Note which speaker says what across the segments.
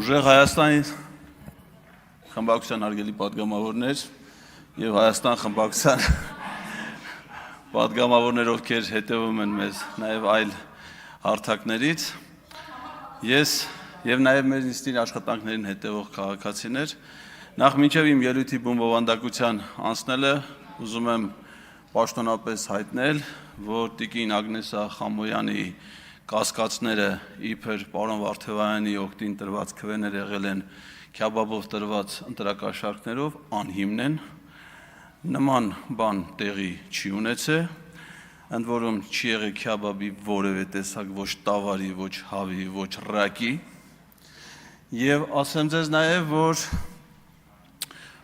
Speaker 1: Ուժեղ Հայաստանի խմբակցության հարգելի պատգամավորներ եւ Հայաստան խմբակցության պատգամավորներ, ովքեր հետևում են մեզ նաեւ այլ հարթակներից, ես եւ նաեւ մեր նիստին աշխատանքներին հետևող քաղաքացիներ, նախ մինչեւ իմ ելույթի բումբովանդակության անցնելը ուզում եմ պաշտոնապես հայտնել, որ Տիկին Ագնեսա Խամոյանի կասկածները իբր պարոն Վարդևանյանի օգտին տրված քվեներ եղել են քյաբաբով տրված ընտրակաշառքներով անհիմն են, նման բան տեղի չի ունեցել, ընդ որում չի եղել քյաբաբի որևէ տեսակ ոչ տավարի, ոչ հավի, ոչ ռակի, եւ ասեմ ձեզ նաեւ, որ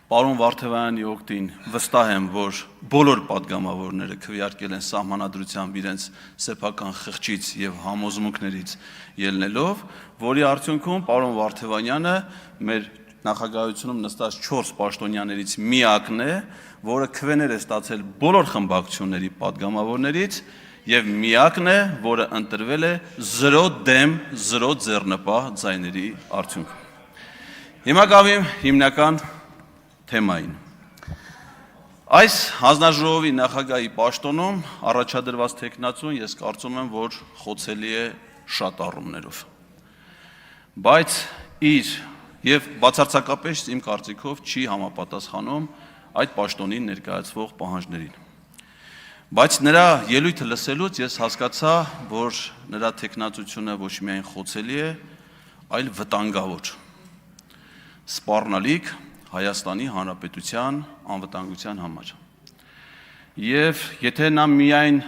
Speaker 1: պարոն Վարդևանյանի օգտին վստահ եմ, որ բոլոր պատգամավորները քվեարկել են սահմանադրությամբ իրենց սեփական խղճից եւ համոզմունքներից ելնելով, որի արդյունքում պարոն Վարդևանյանը մեր նախագահությունում նստած 4 պաշտոնյաներից միակն է, որը քվեներ է ստացել բոլոր խմբակցությունների պատգամավորներից եւ միակն է, որը ընտրվել է 0 դեմ 0 ձեռնպահ ձայների արդյունքում։ Հիմա գավիմ հիմնական թեմային։ Այս հանձնաժողովի նախագահի պաշտոնում առաջադրված թեկնածուն ես կարծում եմ, որ խոցելի է շատ առումներով։ Բայց իր եւ բացարձակապես իմ կարծիքով չի համապատասխանում այդ պաշտոնին ներկայացվող պահանջներին։ Բայց նրա ելույթը լսելուց ես հասկացա, որ նրա թեկնածությունը ոչ միայն խոցելի է, այլ վտանգավոր։ Սպառնալիք Հայաստանի Հանրապետության անվտանգության համար։ Եվ եթե նա միայն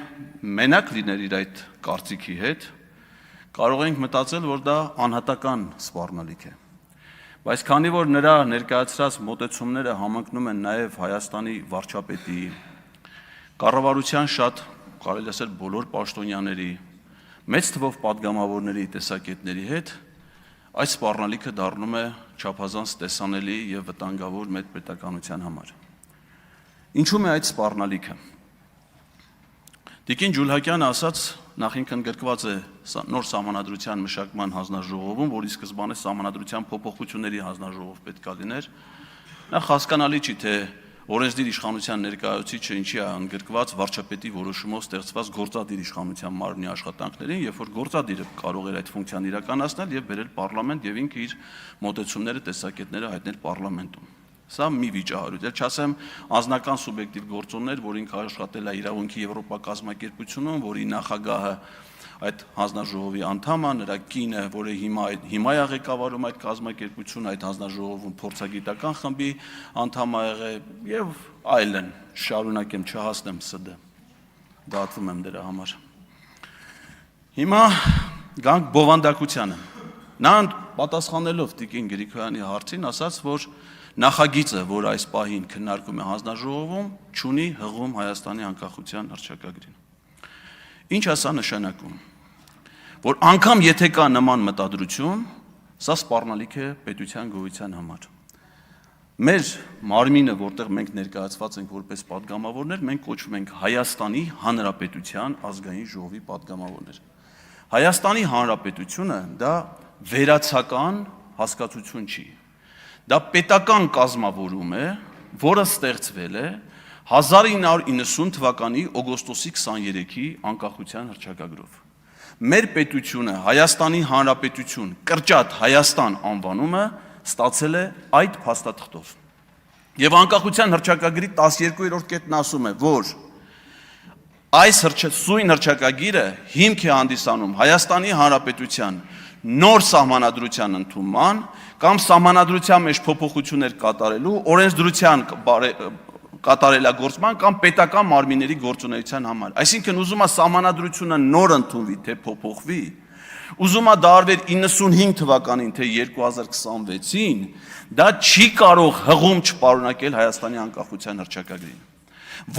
Speaker 1: մենակ լիներ իր այդ կարծիքի հետ, կարող ենք մտածել, որ դա անհատական սպառնալիք է։ Բայց քանի որ նրա ներկայացրած մոտեցումները համընկնում են նաև Հայաստանի վարչապետի, կառավարության շատ, կարելի ասել բոլոր պաշտոնյաների, մեծ թվով պատգամավորների տեսակետների հետ, այս սպառնալիքը դառնում է չափազանց տեսանելի եւ վտանգավոր մեր պետականության համար։ Ինչու՞ է այդ սպառնալիքը։ Տիկին Ջուլհակյանը ասաց, նախինքն գրկված է նոր սահմանադրության մշակման հանձնաժողովում, որի սկզբանե սահմանադրության փոփոխությունների հանձնաժողով պետք է լիներ, նա հասկանալի չի, թե օրենսդիր իշխանության ներկայացուցիչը ինչի է ընդգրկված վարչապետի որոշումով ստեղծված գործադիր իշխանության մարմնի աշխատանքներին, երբ որ գործադիրը կարող էր այդ ֆունկցիան իրականացնել եւ բերել պարլամենտ եւ ինքը իր մոտեցումները, տեսակետները հայտնել պարլամենտում։ Սա մի վիճահարույց է, չասեմ անձնական սուբյեկտիվ գործոններ, որ ինքը աշխատել է իրավունքի Եվրոպա կազմակերպությունում, որի նախագահը այդ հանձնաժողովի անդամ է, նրա կինը, որը հիմա է ղեկավարում այդ կազմակերպությունը, այդ հանձնաժողովում փորձագիտական խմբի անդամ է եղել եւ այլն, շարունակեմ չհասնեմ ՍԴ, դատվում եմ դրա համար։ Հիմա գանք բովանդակությանը։ Նա պատասխանելով Տիկին Գրիգորյանի հարցին ասաց, որ նախագիծը, որ այս պահին քննարկում է հանձնաժողովում, չունի հղում Հայաստանի անկախության հռչակագրին։ Ինչ է սա նշանակում, որ անգամ եթե կա նման մտադրություն, սա սպառնալիք է պետության գոյության համար։ Մեր մարմինը, որտեղ մենք ներկայացված ենք որպես պատգամավորներ, մենք կոչվում ենք Հայաստանի Հանրապետության ազգային ժողովի պատգամավորներ։ Հայաստանի Հանրապետությունը դա վերացական հասկացություն չի։ Դա պետական կազմավորում է, որը ստեղծվել է 1990 թվականի օգոստոսի 23-ի անկախության հռչակագրով։ Մեր պետությունը Հայաստանի Հանրապետություն կրճատ Հայաստան անվանումը ստացել է այդ փաստաթղթով։ Եվ անկախության հռչակագրի 12-րդ կետն ասում է, որ այս սույն հռչակագիրը հիմք է հանդիսանում Հայաստանի Հանրապետության նոր սահմանադրության ընդունման կամ սահմանադրության մեջ փոփոխություններ կատարելու, օրենսդրության կատարելագործման կամ պետական մարմինների գործունեության համար։ Այսինքն ուզում է սահմանադրությունը նոր ընդունվի, թե փոփոխվի, ուզում է դա արվեր 95 թվականին, թե 2026-ին, դա չի կարող հղում չպարունակել Հայաստանի անկախության հռչակագրին։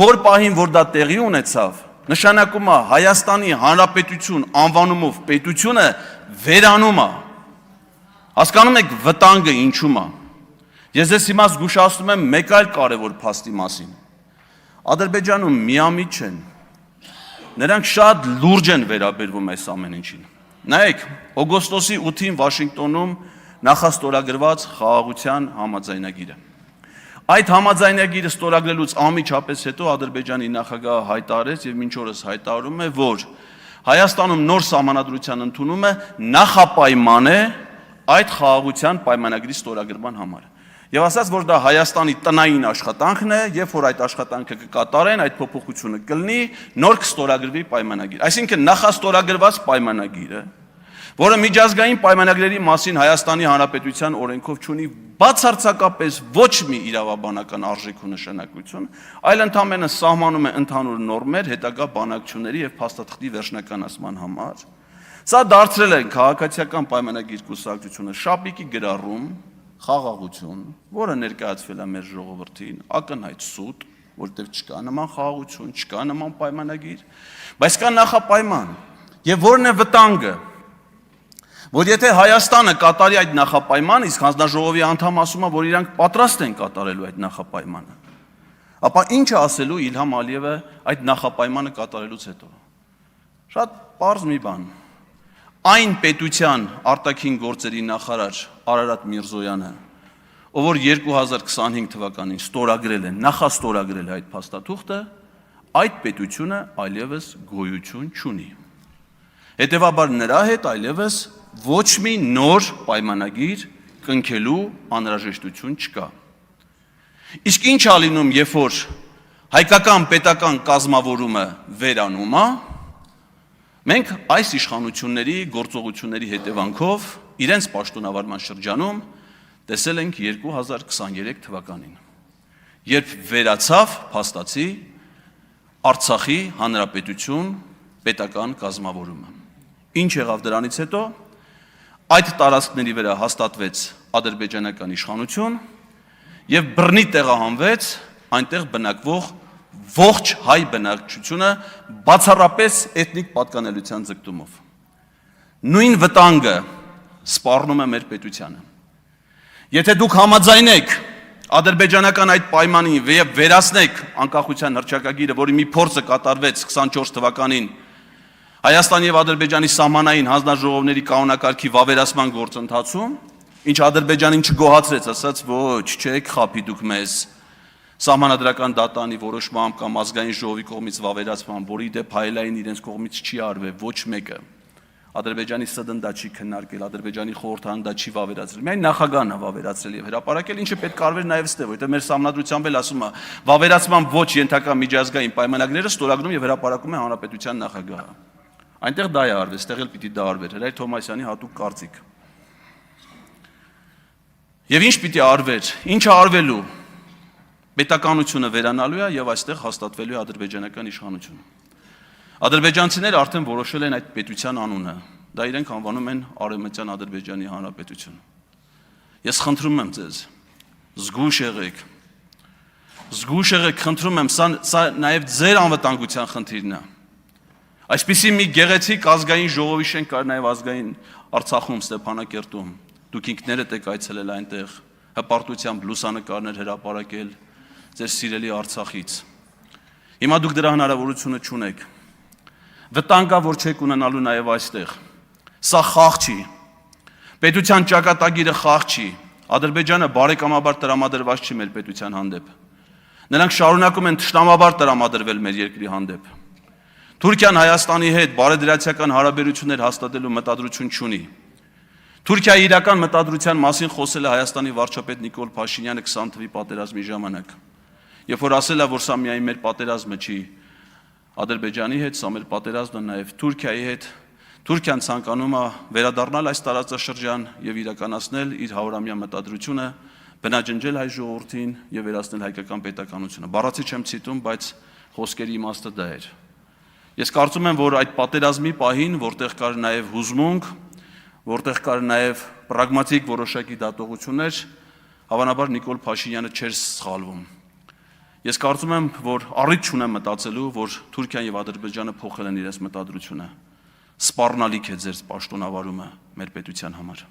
Speaker 1: Որ պահին, որ դա տեղի ունեցավ, նշանակում է Հայաստանի Հանրապետություն անվանումով պետությունը վերանում է։ Հասկանում եք վտանգը ինչու՞մ է։ Ես ձեզ հիմա զգուշացնում եմ մեկ այլ կարևոր փաստի մասին։ Ադրբեջանում միամիտ չեն։ Նրանք շատ լուրջ են վերաբերվում այս ամեն ինչին։ Նայեք, օգոստոսի 8-ին Վաշինգտոնում նախաստորագրված խաղաղության համաձայնագիրը։ Այդ համաձայնագիրը ստորագրելուց անմիջապես հետո Ադրբեջանի նախագահը հայտարարեց եւ մինչ օրս հայտարարում է, որ Հայաստանում նոր սահմանադրության ընդունումը նախապայման է այդ խաղաղության պայմանագրի ստորագրման համար։ Եվ ասաց, որ դա Հայաստանի տնային աշխատանքն է, երբ որ այդ աշխատանքը կկատարեն, այդ փոփոխությունը կլինի, նոր կստորագրվի պայմանագիր։ Այսինքն նախաստորագրված պայմանագիրը, որը միջազգային պայմանագրերի մասին Հայաստանի Հանրապետության օրենքով չունի բացարձակապես ոչ մի իրավաբանական արժեք ու նշանակություն, այլ ընդամենը սահմանում է ընդհանուր նորմեր հետագա բանակցությունների եւ փաստաթղթի վերջնականացման համար։ Սա դարձրել է քաղաքացիական պայմանագիր կուսակցությունը շապիկի գրառում, խաղաղություն, որը ներկայացվել է մեր ժողովրդին, ակնհայտ սուտ, որտեղ չկա նման խաղաղություն, չկա նման պայմանագիր, բայց կա նախապայման։ Եվ որն է վտանգը, որ եթե Հայաստանը կատարի այդ նախապայմանը, իսկ հանձնաժողովի անդամ ասում է, որ իրանք պատրաստ են կատարելու այդ նախապայմանը, ապա ինչ է ասելու Իլհամ Ալիևը այդ նախապայմանը կատարելուց հետո։ Շատ պարզ մի բան։ Այն պետության արտաքին գործերի նախարար Արարատ Միրզոյանը, ով որ 2025 թվականին ստորագրել է, նախաստորագրել է այդ փաստաթուղթը, այդ պետությունը այլևս գոյություն չունի։ Հետևաբար նրա հետ այլևս ոչ մի նոր պայմանագիր կնքելու անհրաժեշտություն չկա։ Իսկ ինչ է լինում, երբ որ հայկական պետական կազմավորումը վերանում է, մենք այս իշխանությունների գործողությունների հետևանքով իրենց պաշտոնավարման շրջանում տեսել ենք 2023 թվականին, երբ վերացավ փաստացի Արցախի հանրապետություն պետական կազմավորումը։ Ինչ եղավ դրանից հետո, այդ տարածքների վրա հաստատվեց ադրբեջանական իշխանություն եւ բռնի տեղահանվեց այնտեղ բնակվող ողջ հայ բնակչությունը բացառապես էթնիկ պատկանելիության ձգտումով։ Նույն վտանգը սպառնում է մեր պետությանը։ Եթե դուք համաձայնեք ադրբեջանական այդ պայմանին եւ վերացնեք անկախության հռչակագիրը, որի մի փորձը կատարվեց 24 թվականին Հայաստանի եւ Ադրբեջանի սահմանային հանձնաժողովների կանոնակարգի վավերացման գործընթացում, ինչ Ադրբեջանին չգոհացրեց, ասաց, ոչ, չեք խափի դուք մեզ սահմանադրական դատանի որոշմամբ կամ ազգային ժողովի կողմից վավերացման, որի դեպ հայելային իրենց կողմից չի արվել ոչ մեկը։ Ադրբեջանի ՍԴՆ դա չի քննարկել, Ադրբեջանի խորհրդարանը դա չի վավերացրել։ Միայն նախագահն է վավերացրել եւ հրապարակել, ինչը պետք է արվեր նաեւ ստեղ, որտեղ մեր սահմանադրությամբ էլ ասում է, վավերացման ոչ ենթակա միջազգային պայմանագրերը ստորագրում եւ հրապարակում է հանրապետության նախագահը։ Այնտեղ դա է արվել, ստեղ էլ պիտի դա արվեր, Հրայր Թոմասյանի հատուկ կարծիք։ Եվ ինչ պիտի արվեր, ինչը արվելու, պետականությունը վերանալու է եւ այստեղ հաստատվելու է ադրբեջանական իշխանությունը։ Ադրբեջանցիները արդեն որոշել են այդ պետության անունը, դա իրենք անվանում են Արևմտյան Ադրբեջանի Հանրապետություն։ Ես խնդրում եմ ձեզ, զգույշ եղեք, խնդրում եմ, սա նաեւ ձեր անվտանգության խնդիրն է։ Այսպիսի մի գեղեցիկ ազգային ժողովի շենք կար նաև ազգային Արցախում, Ստեփանակերտում։ Դուք ինքներդ եք այցելել այնտեղ, հպարտությամբ լուսանկարներ հրապարակել ձեր սիրելի Արցախից։ Հիմա դուք դրա հնարավորությունը չունեք։ Վտանգ կա, որ չեք ունենալու նաև այստեղ։ Սա խաղ չի։ Պետության ճակատագիրը խաղ չի։ Ադրբեջանը բարեկամաբար տրամադրված չի մեր պետության հանդեպ։ Նրանք շարունակում են թշնամաբար տրամադրվել մեր երկրի հանդեպ։ Թուրքիան Հայաստանի հետ բարեդրացիական հարաբերություններ հաստատելու մտադրություն չունի։ Թուրքիայի իրական մտադրության մասին խոսել է Հայաստանի վարչապետ Նիկոլ Փաշինյանը 20 թվականի պատերազմի ժամանակ։ Երբ որ ասել է, որ սա միայն մեր պատերազմը չի Ադրբեջանի հետ, սա մեր պատերազմն է նաև Թուրքիայի հետ, Թուրքիան ցանկանում է վերադառնալ այս տարածաշրջան եւ իրականացնել իր 100-ամյա մտադրությունը, բնաջնջել հայ ժողովրդին եւ վերացնել հայկական պետականությունը։ Բառացի չեմ ցիտում, բայց խոսքերի իմաստը դա էր։ Ես կարծում եմ, որ այդ պատերազմի պահին, որտեղ կար նաև հուզմունք, որտեղ կար նաև պրագմատիկ որոշակի դատողություններ, հավանաբար Նիկոլ Փաշինյանը չէր սխալվում։ Ես կարծում եմ, որ առիթ չունեմ մտածելու, որ Թուրքիան եւ Ադրբեջանը փոխել են իրենց մտադրությունը։ Սպառնալիք է ձեր պաշտոնավարումը մեր պետության համար։